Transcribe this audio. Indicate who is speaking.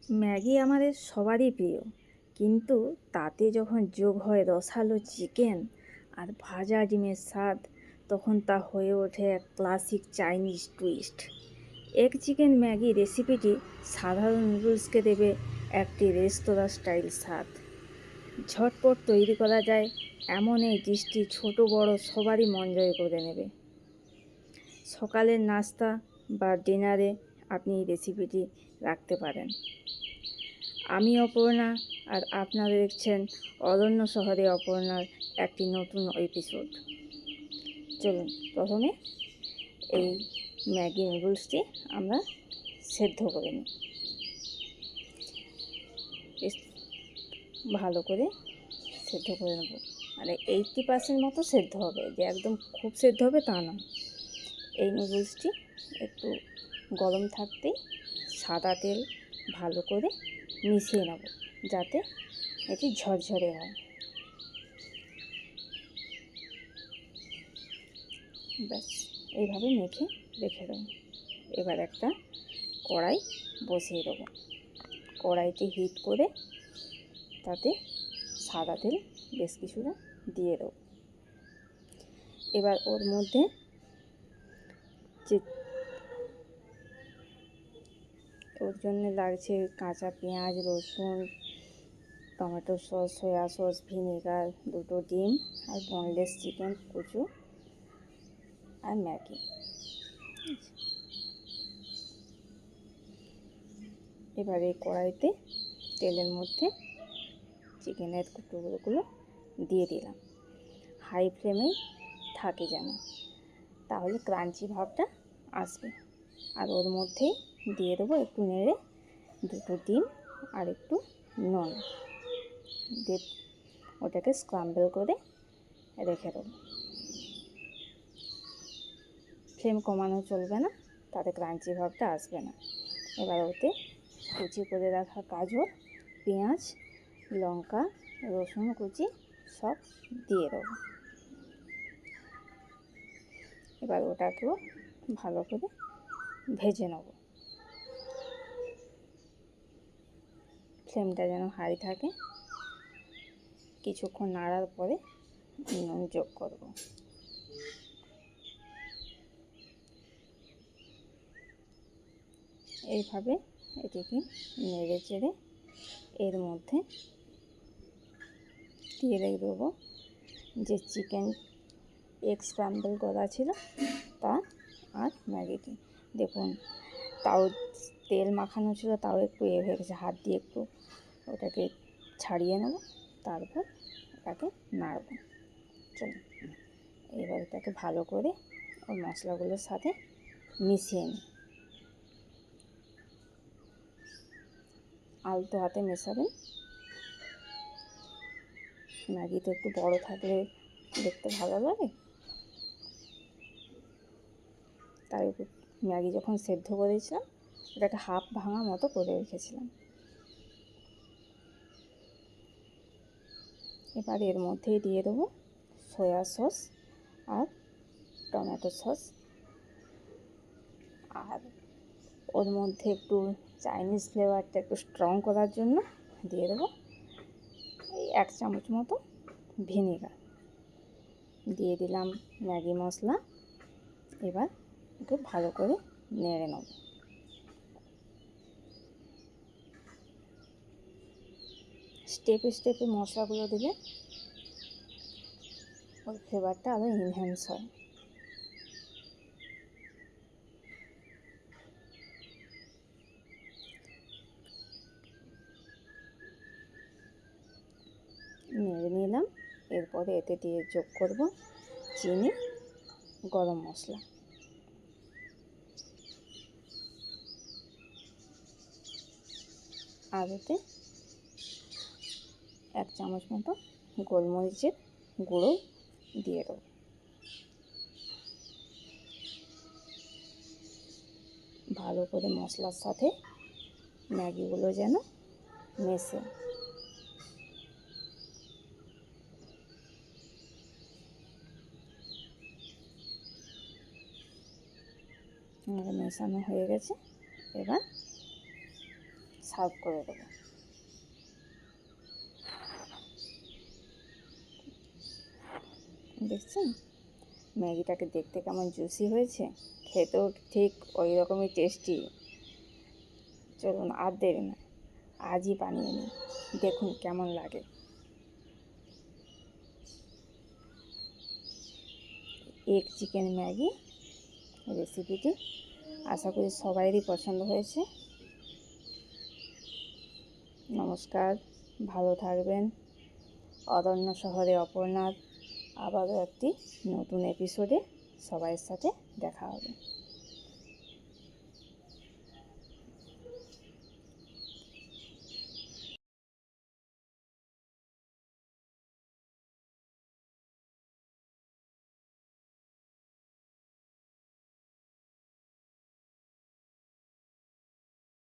Speaker 1: Maggi আমাদের সবারই প্রিয়, কিন্তু তাতে যখন যোগ হয় রসালো চিকেন আর ভাজা ডিমের স্বাদ, তখন তা হয়ে ওঠে এক classic Chinese twist. Egg chicken Maggi রেসিপিটি সাধারণ নুডলসকে দেবে একটি রেস্তোরাঁ স্টাইল স্বাদ। ঝটপট তৈরি করা যায় এমন এই ডিশটি ছোট বড় সবারই মন জয় করে নেবে। সকালের নাস্তা বা ডিনারে আপনি এই রেসিপিটি রাখতে পারেন। আমি অপর্ণা, আর আপনারা দেখছেন অরণ্য শহরে অপর্ণার একটি নতুন এপিসোড। চলুন প্রথমে এই ম্যাগি নুডলসটি আমরা সেদ্ধ করে নিই। ভালো করে সেদ্ধ করে নেব, মানে 80% মতো সেদ্ধ হবে, যে একদম খুব সেদ্ধ হবে তা না। এই নুডলসটি একটু গরম থাকতেই সাদা তেল ভালো করে মিশিয়ে নেব, যাতে এটি ঝরঝরে হয়। ব্যাস, এইভাবে মেখে রেখে দেবো। এবার একটা কড়াই বসিয়ে দেবো। কড়াইটি হিট করে তাতে সাদা তেল বেশ কিছুটা দিয়ে দেবো। এবার ওর মধ্যে যে ওর জন্য লাগছে কাঁচা পেঁয়াজ, রসুন, tomato sauce, soya sauce, vinegar, 2টো ডিম, আর বোনলেস চিকেন কুচু, আর ম্যাগি। এবার এই কড়াইতে তেলের মধ্যে চিকেনের টুকরোগুলো দিয়ে দিলাম। হাই ফ্লেমেই থাকে যেন, তাহলে ক্রাঞ্চি ভাবটা আসবে। আর ওর মধ্যেই দিয়ে দেবো একটু নেড়ে 2টো ডিম আর একটু নুন দিয়ে ওটাকে স্ক্রাম্বল করে রেখে দেবো। ফ্লেম কমানো চলবে না, তাতে ক্রাঞ্চি ভাবটা আসবে না। এবার ওতে কুচি করে রাখা গাজর, পেঁয়াজ, লঙ্কা, রসুন কুচি সব দিয়ে দেবো। এবার ওটাকেও ভালো করে ভেজে নেব। ফ্লেমটা যেন হাই থাকে। কিছুক্ষণ নাড়ার পরে নুন যোগ করব। এইভাবে এটিকে নেড়ে চেড়ে এর মধ্যে দিয়ে দেবো যে চিকেন এগ স্ক্র্যাম্বল করা ছিল তা, আর ম্যাগিটি। দেখুন, তাও তেল মাখানো ছিল, তাও একটু হয়ে গেছে। হাত দিয়ে একটু ওটাকে ছাড়িয়ে নেব, তারপর ওটাকে নাড়ব। চলুন এবার এটাকে ভালো করে ওই মশলাগুলোর সাথে মিশিয়ে নিই। আলতো হাতে মেশাবেন। ম্যাগি তো একটু বড় থাকলে দেখতে ভালো লাগে, তাই ম্যাগি যখন সেদ্ধ করেছিলাম এটাকে হাফ ভাঙা মতো করে রেখেছিলাম। এবার এর মধ্যেই দিয়ে দেবো সয়া সস আর টমেটো সস, আর ওর মধ্যে একটু চাইনিজ ফ্লেভারটা একটু স্ট্রং করার জন্য দিয়ে দেবো এই 1 চামচ মতো ভিনেগার। দিয়ে দিলাম ম্যাগি মশলা। এবার ওকে ভালো করে নেড়ে নেব। স্টেপে স্টেপে মশলাগুলো দিলে ওর ফ্লেভারটা আরও এনহ্যান্স হয়। নেড়ে নিলাম। এরপরে এতে দিয়ে যোগ করব চিনি, গরম মশলা, আর এতে 1 চামচ মতো গোলমরিচের গুঁড়ো দিয়ে দেবো। ভালো করে মশলার সাথে ম্যাগিগুলো যেন মেশে। মেশানো হয়ে গেছে। এবার সার্ভ করে দেবো। দেখছেন ম্যাগিটাকে দেখতে কেমন জুসি হয়েছে, খেতেও ঠিক ওই রকমই টেস্টি। চলুন আর দেরি না, আজই বানিয়ে নিন, দেখুন কেমন লাগে। এগ চিকেন ম্যাগি রেসিপিটি আশা করি সবাইরই পছন্দ হয়েছে। নমস্কার, ভালো থাকবেন। অরণ্য শহরে অপর্ণার আবারও একটি নতুন এপিসোডে সবাইয়ের সাথে দেখা হবে।